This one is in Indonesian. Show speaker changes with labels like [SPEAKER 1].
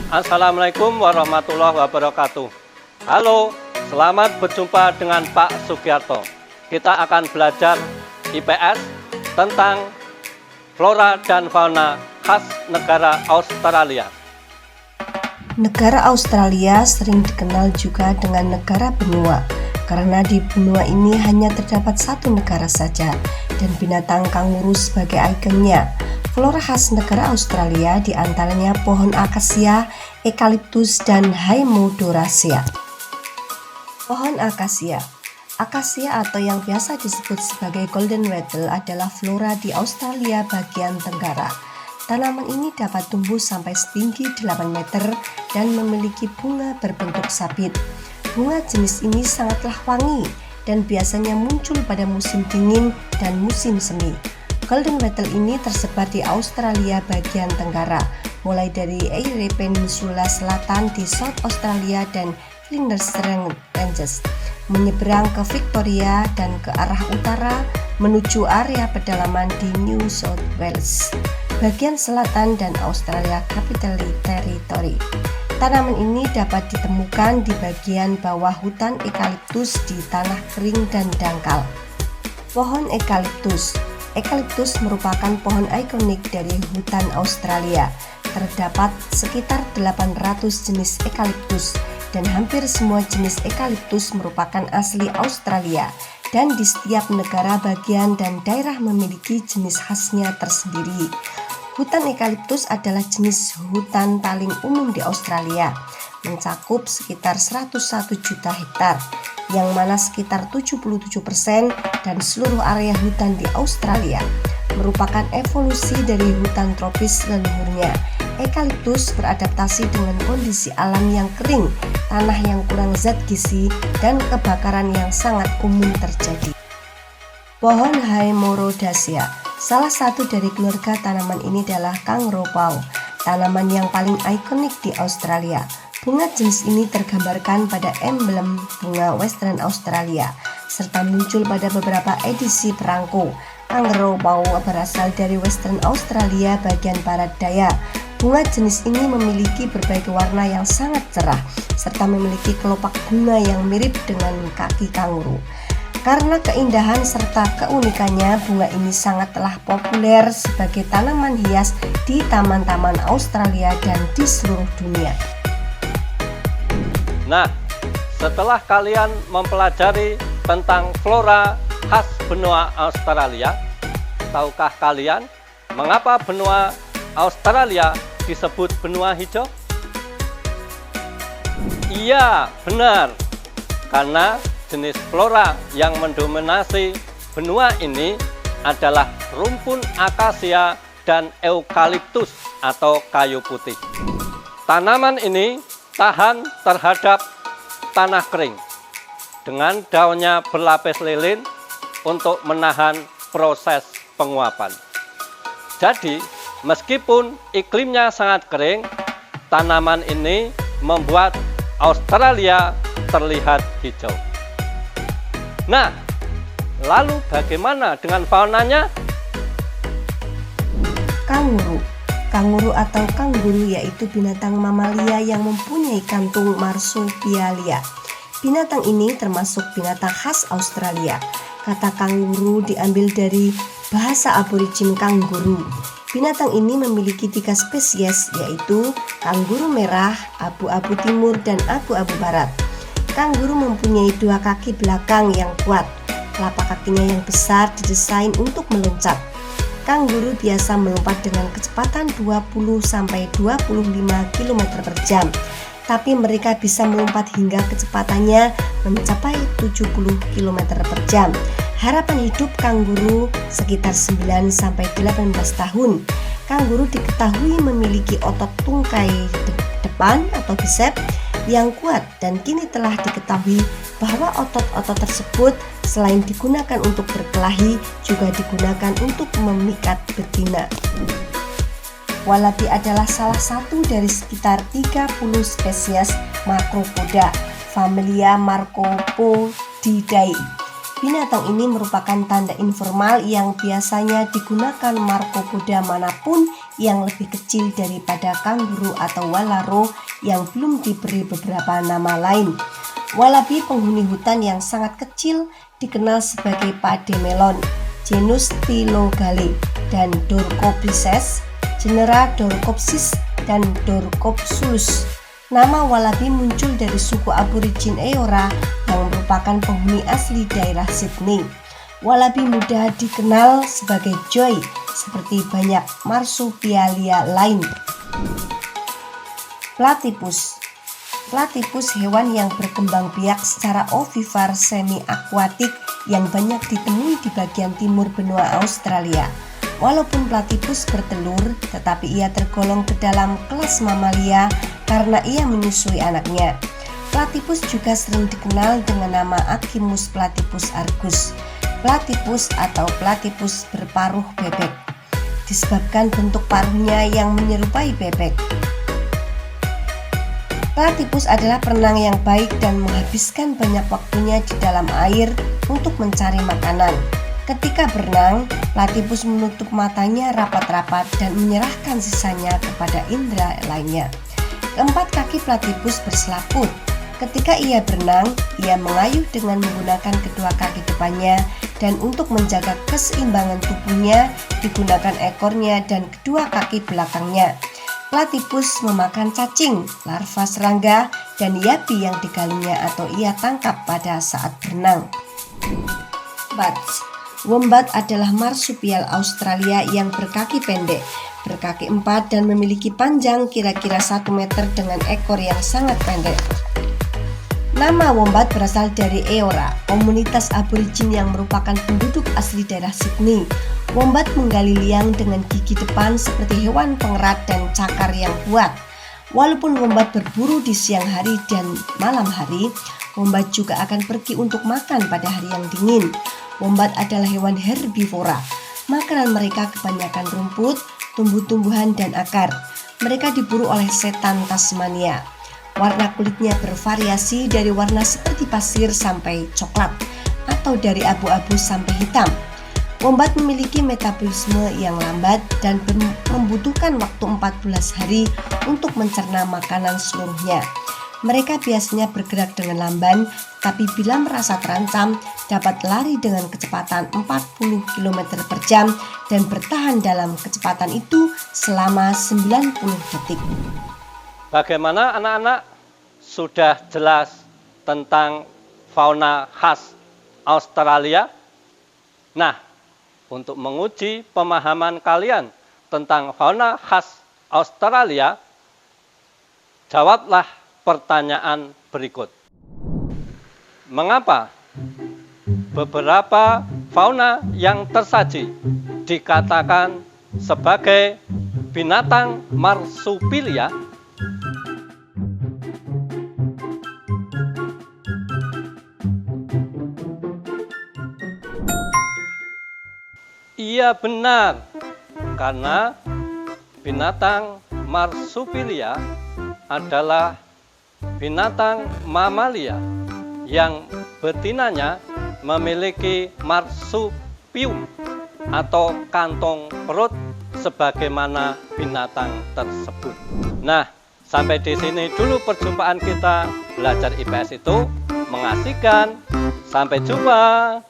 [SPEAKER 1] Assalamualaikum warahmatullahi wabarakatuh. Halo, selamat berjumpa dengan Pak Sugiarto. Kita akan belajar IPS tentang flora dan fauna khas negara Australia.
[SPEAKER 2] Negara Australia sering dikenal juga dengan negara benua, karena di benua ini hanya terdapat satu negara saja, dan binatang kanguru sebagai ikonnya. Flora khas negara Australia diantaranya pohon akasia, eukaliptus, dan Haemorrhoidaceae. Pohon akasia. Akasia atau yang biasa disebut sebagai golden wattle adalah flora di Australia bagian tenggara. Tanaman ini dapat tumbuh sampai setinggi 8 meter dan memiliki bunga berbentuk sabit. Bunga jenis ini sangatlah wangi dan biasanya muncul pada musim dingin dan musim semi. Golden wattle ini tersebar di Australia bagian tenggara, mulai dari Eyre Peninsula Selatan di South Australia dan Flinders Ranges, menyeberang ke Victoria dan ke arah utara menuju area pedalaman di New South Wales, bagian selatan dan Australia Capital Territory. Tanaman ini dapat ditemukan di bagian bawah hutan eukaliptus di tanah kering dan dangkal. Pohon eukaliptus. Eukaliptus merupakan pohon ikonik dari hutan Australia. Terdapat sekitar 800 jenis eukaliptus dan hampir semua jenis eukaliptus merupakan asli Australia, dan di setiap negara bagian dan daerah memiliki jenis khasnya tersendiri. Hutan eukaliptus adalah jenis hutan paling umum di Australia, mencakup sekitar 101 juta hektar, yang mana sekitar 77% dan seluruh area hutan di Australia merupakan evolusi dari hutan tropis leluhurnya. Eukaliptus beradaptasi dengan kondisi alam yang kering, tanah yang kurang zat gizi, dan kebakaran yang sangat umum terjadi. Pohon Haemorrhoidaceae. Salah satu dari keluarga tanaman ini adalah kangaroo paw, tanaman yang paling ikonik di Australia. Bunga jenis ini tergambarkan pada emblem bunga Western Australia, serta muncul pada beberapa edisi perangko. Kangaroo paw berasal dari Western Australia bagian barat daya. Bunga jenis ini memiliki berbagai warna yang sangat cerah, serta memiliki kelopak bunga yang mirip dengan kaki kanguru. Karena keindahan serta keunikannya, bunga ini sangatlah populer sebagai tanaman hias di taman-taman Australia dan di seluruh dunia.
[SPEAKER 1] Nah, setelah kalian mempelajari tentang flora khas benua Australia, tahukah kalian mengapa benua Australia disebut benua hijau? Iya, benar. Karena jenis flora yang mendominasi benua ini adalah rumpun akasia dan eukaliptus atau kayu putih. Tanaman ini tahan terhadap tanah kering dengan daunnya berlapis lilin untuk menahan proses penguapan. Jadi, meskipun iklimnya sangat kering, tanaman ini membuat Australia terlihat hijau. Nah, lalu bagaimana dengan faunanya?
[SPEAKER 2] Kanguru. Kanguru atau kangguru yaitu binatang mamalia yang mempunyai kantung marsupialia. Binatang ini termasuk binatang khas Australia. Kata kanguru diambil dari bahasa aborigin kangguru. Binatang ini memiliki 3 spesies, yaitu kangguru merah, abu-abu timur, dan abu-abu barat. Kangguru mempunyai 2 kaki belakang yang kuat. Telapak kakinya yang besar didesain untuk meloncat. Kangguru biasa melompat dengan kecepatan 20-25 km per jam, tapi mereka bisa melompat hingga kecepatannya mencapai 70 km per jam. Harapan hidup kangguru sekitar 9-18 tahun. Kangguru diketahui memiliki otot tungkai depan atau bicep yang kuat, dan kini telah diketahui bahwa otot-otot tersebut selain digunakan untuk berkelahi juga digunakan untuk memikat betina. Wallaby adalah salah satu dari sekitar 30 spesies Macropoda, familia Marcopodidae. Binatang ini merupakan tanda informal yang biasanya digunakan Marcopoda manapun yang lebih kecil daripada kanguru atau walaro yang belum diberi beberapa nama lain. Walabi penghuni hutan yang sangat kecil dikenal sebagai pademelon, genus Thylogale, dan Dorcopsis, genera Dorcopsis dan Dorcopsulus. Nama walabi muncul dari suku aborigin Eora yang merupakan penghuni asli daerah Sydney. Walabi muda dikenal sebagai joy, seperti banyak marsupialia lain. Platypus. Platypus hewan yang berkembang biak secara ovipar semi-akuatik yang banyak ditemui di bagian timur benua Australia. Walaupun platypus bertelur, tetapi ia tergolong ke dalam kelas mamalia karena ia menyusui anaknya. Platypus juga sering dikenal dengan nama Achimus platypus argus, platypus atau platypus berparuh bebek, disebabkan bentuk paruhnya yang menyerupai bebek. Platypus adalah perenang yang baik dan menghabiskan banyak waktunya di dalam air untuk mencari makanan. Ketika berenang, platypus menutup matanya rapat-rapat dan menyerahkan sisanya kepada indera lainnya. Keempat kaki platypus berselaput. Ketika ia berenang, ia mengayuh dengan menggunakan kedua kaki depannya, dan untuk menjaga keseimbangan tubuhnya digunakan ekornya dan kedua kaki belakangnya. Platypus memakan cacing, larva serangga, dan yapi yang digalungnya atau ia tangkap pada saat berenang. Bats. Wombat adalah marsupial Australia yang berkaki pendek, berkaki 4 dan memiliki panjang kira-kira 1 meter dengan ekor yang sangat pendek. Nama wombat berasal dari Eora, komunitas aborigin yang merupakan penduduk asli daerah Sydney. Wombat menggali liang dengan gigi depan seperti hewan pengerat dan cakar yang kuat. Walaupun wombat berburu di siang hari dan malam hari, wombat juga akan pergi untuk makan pada hari yang dingin. Wombat adalah hewan herbivora. Makanan mereka kebanyakan rumput, tumbuh-tumbuhan, dan akar. Mereka diburu oleh setan Tasmania. Warna kulitnya bervariasi dari warna seperti pasir sampai coklat, atau dari abu-abu sampai hitam. Wombat memiliki metabolisme yang lambat dan membutuhkan waktu 14 hari untuk mencerna makanan seluruhnya. Mereka biasanya bergerak dengan lamban, tapi bila merasa terancam, dapat lari dengan kecepatan 40 km per jam dan bertahan dalam kecepatan itu selama 90 detik.
[SPEAKER 1] Bagaimana anak-anak? Sudah jelas tentang fauna khas Australia? Nah, untuk menguji pemahaman kalian tentang fauna khas Australia, jawablah pertanyaan berikut. Mengapa beberapa fauna yang tersaji dikatakan sebagai binatang marsupilia? Iya, benar, karena binatang marsupilia adalah binatang mamalia yang betinanya memiliki marsupium atau kantong perut sebagaimana binatang tersebut. Nah, sampai di sini dulu perjumpaan kita. Belajar IPS itu mengasihkan. Sampai jumpa.